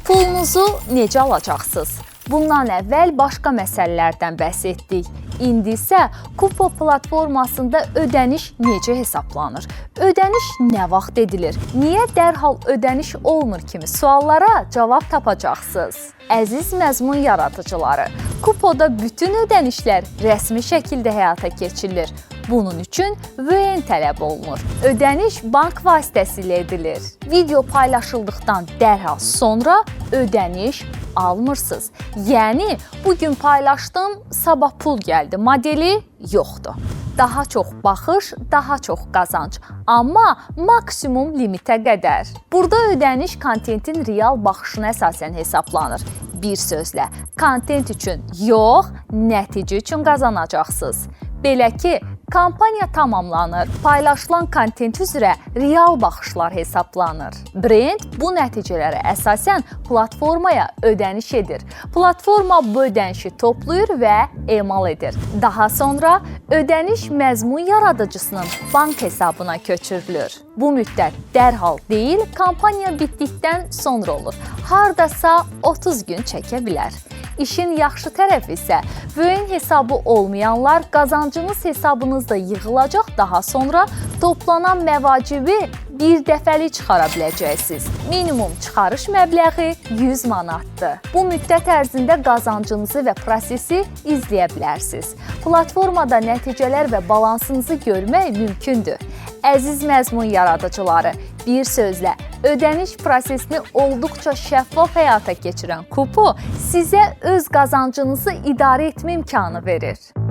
Pulunuzu necə alacaqsınız? Bundan əvvəl başqa məsələlərdən bəhs etdik. İndi isə Kupo platformasında ödəniş necə hesablanır? Ödəniş nə vaxt edilir? Niyə dərhal ödəniş olmur kimi suallara cavab tapacaqsınız. Əziz məzmun yaradıcıları, Kupoda bütün ödənişlər rəsmi şəkildə həyata keçirilir. Bunun üçün VN tələb olunur. Ödəniş bank vasitəsilə edilir. Video paylaşıldıqdan dərhal sonra ödəniş almırsınız. Yəni, bugün paylaşdım, sabah pul gəldi modeli yoxdur. Daha çox baxış, daha çox qazanc, amma maksimum limitə qədər. Burada ödəniş kontentin real baxışına əsasən hesablanır. Bir sözlə, kontent üçün yox, nəticə üçün qazanacaqsınız. Belə ki, kampaniya tamamlanır, paylaşılan kontent üzrə real baxışlar hesablanır. Brend bu nəticələrə əsasən platformaya ödəniş edir. Platforma bu ödənişi toplayır və emal edir. Daha sonra ödəniş məzmun yaradıcısının bank hesabına köçürülür. Bu müddət dərhal deyil, kampaniya bitdikdən sonra olur. Hardasa 30 gün çəkə bilər. İşin yaxşı tərəfi isə VN hesabı olmayanlar qazancınız hesabınızda yığılacaq, daha sonra toplanan məvacibi bir dəfəlik çıxara biləcəksiniz. Minimum çıxarış məbləği 100 manatdır. Bu müddət ərzində qazancınızı və prosesi izləyə bilərsiniz. Platformada nəticələr və balansınızı görmək mümkündür. Əziz məzmun yaradıcıları, bir sözlə, ödəniş prosesini olduqca şəffaf həyata keçirən Kupo sizə öz qazancınızı idarə etmə imkanı verir.